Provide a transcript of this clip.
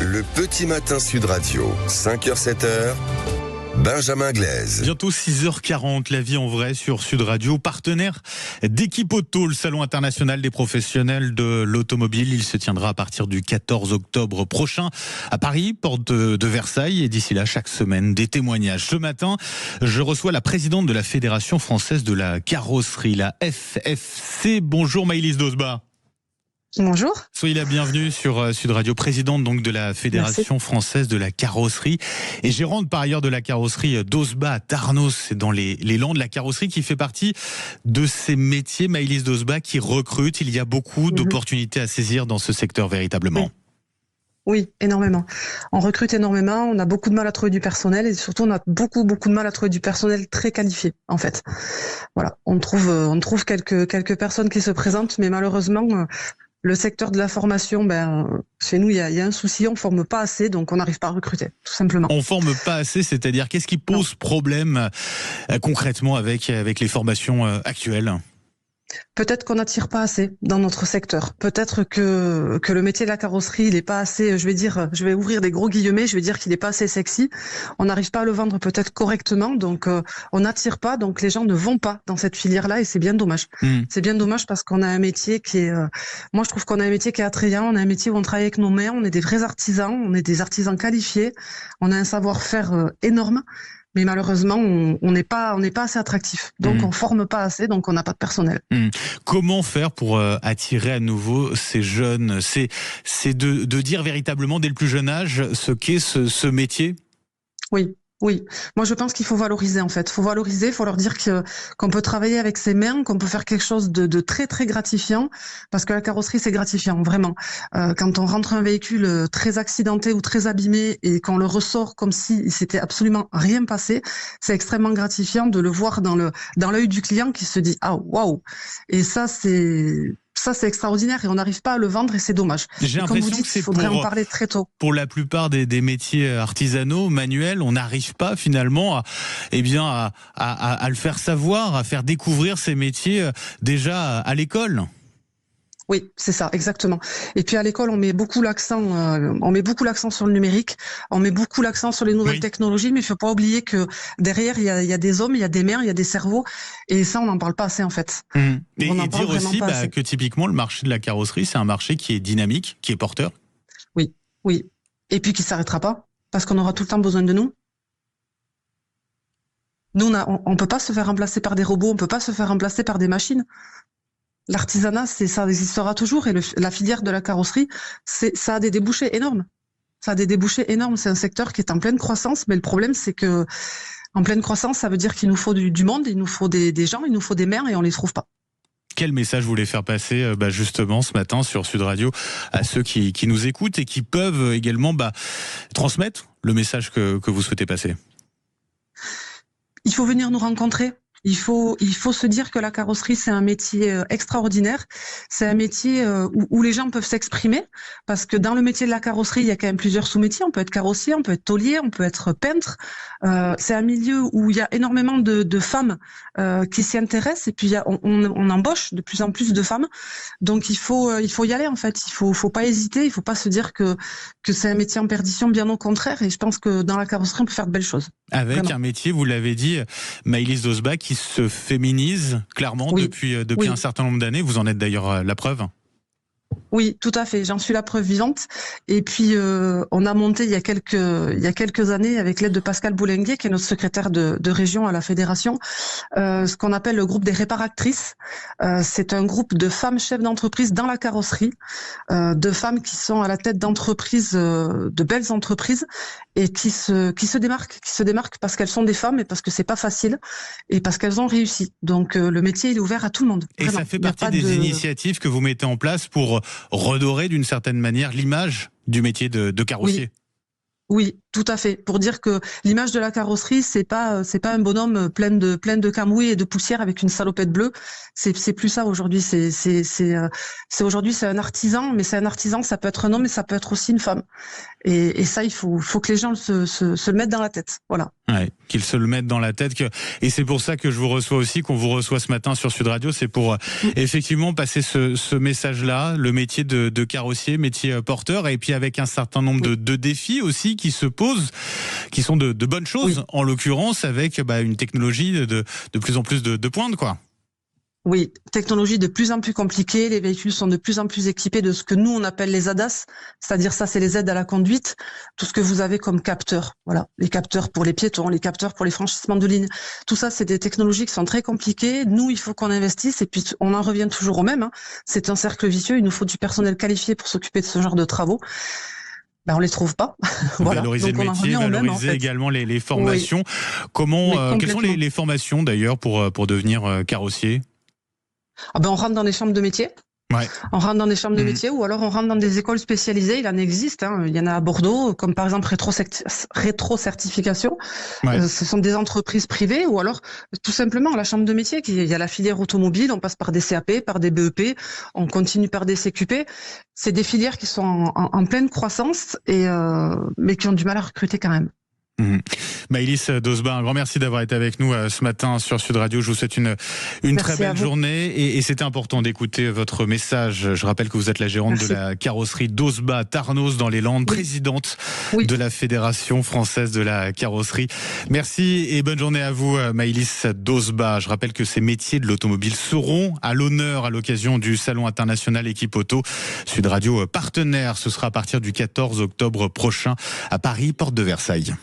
Le petit matin Sud Radio, 5h-7h, Benjamin Glaise. Bientôt 6h40, la vie en vrai sur Sud Radio, partenaire d'Équipe Auto, le salon international des professionnels de l'automobile. Il se tiendra à partir du 14 octobre prochain à Paris, porte de Versailles. Et d'ici là, chaque semaine, des témoignages. Ce matin, je reçois la présidente de la Fédération française de la carrosserie, la FFC. Bonjour Maëlys Dosba. Bonjour. Soyez la bienvenue sur Sud Radio, présidente donc de la Fédération française de la carrosserie et gérante par ailleurs de la carrosserie Dosba à Tarnos, c'est dans les Landes, la carrosserie qui fait partie de ces métiers, Maëlys Dosba, qui recrute. Il y a beaucoup d'opportunités à saisir dans ce secteur véritablement. Oui, énormément. On recrute énormément, on a beaucoup de mal à trouver du personnel et surtout on a beaucoup de mal à trouver du personnel très qualifié en fait. Voilà, on trouve quelques personnes qui se présentent, mais malheureusement le secteur de la formation, chez nous, il y a un souci, on forme pas assez, donc on n'arrive pas à recruter, tout simplement. On forme pas assez, c'est-à-dire qu'est-ce qui pose problème concrètement avec les formations actuelles ? Peut-être qu'on n'attire pas assez dans notre secteur. Peut-être que le métier de la carrosserie, il est pas assez, je vais ouvrir des gros guillemets, je vais dire qu'il est pas assez sexy. On n'arrive pas à le vendre peut-être correctement, donc on n'attire pas, donc les gens ne vont pas dans cette filière-là et c'est bien dommage. C'est bien dommage parce qu'on a un métier qui est, moi je trouve qu'on a un métier qui est attrayant, on a un métier où on travaille avec nos mains, on est des vrais artisans, on est des artisans qualifiés, on a un savoir-faire énorme. Mais malheureusement, on n'est pas assez attractif. Donc, on forme pas assez, donc on n'a pas de personnel. Comment faire pour attirer à nouveau ces jeunes ? C'est de dire véritablement dès le plus jeune âge ce qu'est ce métier ? Oui. Moi, je pense qu'il faut valoriser, en fait. Il faut valoriser, il faut leur dire qu'on peut travailler avec ses mains, qu'on peut faire quelque chose de très, très gratifiant. Parce que la carrosserie, c'est gratifiant, vraiment. Quand on rentre un véhicule très accidenté ou très abîmé et qu'on le ressort comme s'il s'était absolument rien passé, c'est extrêmement gratifiant de le voir dans l'œil du client qui se dit « Ah, waouh !» Et ça, c'est extraordinaire et on n'arrive pas à le vendre et c'est dommage. J'ai l'impression que c'est faudrait en parler très tôt. Pour la plupart des métiers artisanaux, manuels, on n'arrive pas finalement à le faire savoir, à faire découvrir ces métiers déjà à l'école. Oui, c'est ça, exactement. Et puis à l'école, on met beaucoup l'accent sur le numérique, on met beaucoup l'accent sur les nouvelles technologies, mais il faut pas oublier que derrière, il y a des hommes, il y a des mères, il y a des cerveaux, et ça, on n'en parle pas assez en fait. Et dire aussi que typiquement, le marché de la carrosserie, c'est un marché qui est dynamique, qui est porteur. Oui. Et puis qui s'arrêtera pas, parce qu'on aura tout le temps besoin de nous. Nous, on peut pas se faire remplacer par des robots, on peut pas se faire remplacer par des machines. L'artisanat, ça existera toujours et la filière de la carrosserie, ça a des débouchés énormes. C'est un secteur qui est en pleine croissance, mais le problème, c'est que en pleine croissance, ça veut dire qu'il nous faut du monde, il nous faut des gens, il nous faut des mères et on les trouve pas. Quel message vous voulez faire passer justement ce matin sur Sud Radio à ceux qui nous écoutent et qui peuvent également transmettre le message que vous souhaitez passer ? Il faut venir nous rencontrer. Il faut se dire que la carrosserie, c'est un métier extraordinaire. C'est un métier où les gens peuvent s'exprimer parce que dans le métier de la carrosserie, il y a quand même plusieurs sous-métiers. On peut être carrossier, on peut être tôlier, on peut être peintre. C'est un milieu où il y a énormément de femmes qui s'y intéressent et puis on embauche de plus en plus de femmes. Donc il faut y aller en fait. Il faut pas hésiter. Il faut pas se dire que c'est un métier en perdition. Bien au contraire. Et je pense que dans la carrosserie, on peut faire de belles choses. Avec un métier, vous l'avez dit, Maëlys Dosba, qui se féminise clairement depuis un certain nombre d'années. Vous en êtes d'ailleurs la preuve. Oui, tout à fait. J'en suis la preuve vivante. Et puis, on a monté il y a quelques années, avec l'aide de Pascal Boulenguier, qui est notre secrétaire de région à la fédération, ce qu'on appelle le groupe des réparactrices. C'est un groupe de femmes chefs d'entreprise dans la carrosserie, de femmes qui sont à la tête d'entreprises, de belles entreprises, et qui se démarquent parce qu'elles sont des femmes et parce que c'est pas facile et parce qu'elles ont réussi. Donc, le métier, il est ouvert à tout le monde. Et vraiment. Ça fait partie des initiatives que vous mettez en place pour redorer d'une certaine manière l'image du métier de carrossier. Oui, tout à fait. Pour dire que l'image de la carrosserie, c'est pas un bonhomme plein de camouilles et de poussière avec une salopette bleue. C'est plus ça aujourd'hui. Aujourd'hui c'est un artisan, mais c'est un artisan, ça peut être un homme et ça peut être aussi une femme. Et ça, il faut que les gens se le mettent dans la tête. Voilà. Ouais, qu'ils se le mettent dans la tête. Et c'est pour ça que je vous reçois aussi, qu'on vous reçoit ce matin sur Sud Radio. C'est pour effectivement passer ce message-là, le métier de carrossier, métier porteur, et puis avec un certain nombre de défis aussi qui se posent, qui sont de bonnes choses, en l'occurrence avec une technologie de plus en plus de pointe, quoi. Oui, technologie de plus en plus compliquée, les véhicules sont de plus en plus équipés de ce que nous on appelle les ADAS, c'est-à-dire ça c'est les aides à la conduite, tout ce que vous avez comme capteurs, voilà, les capteurs pour les piétons, les capteurs pour les franchissements de ligne, tout ça c'est des technologies qui sont très compliquées, nous il faut qu'on investisse et puis on en revient toujours au même, c'est un cercle vicieux, il nous faut du personnel qualifié pour s'occuper de ce genre de travaux. On les trouve pas. Voilà. Valoriser le métier, valoriser également les formations. Comment, quelles sont les formations d'ailleurs pour devenir carrossier? On rentre dans les chambres de métier. Ouais. On rentre dans des chambres de métier ou alors on rentre dans des écoles spécialisées. Il en existe. Il y en a à Bordeaux, comme par exemple Rétro-Certification. Ce sont des entreprises privées ou alors tout simplement la chambre de métier. Il y a la filière automobile. On passe par des CAP, par des BEP. On continue par des CQP. C'est des filières qui sont en pleine croissance mais qui ont du mal à recruter quand même. Maëlys Dosba, un grand merci d'avoir été avec nous ce matin sur Sud Radio. Je vous souhaite une très belle journée et c'était important d'écouter votre message. Je rappelle que vous êtes la gérante de la carrosserie Dosba Tarnos dans les Landes, présidente de la Fédération française de la carrosserie. Merci et bonne journée à vous Maëlys Dosba. Je rappelle que ces métiers de l'automobile seront à l'honneur à l'occasion du Salon international Équipe Auto. Sud Radio partenaire, ce sera à partir du 14 octobre prochain à Paris, porte de Versailles.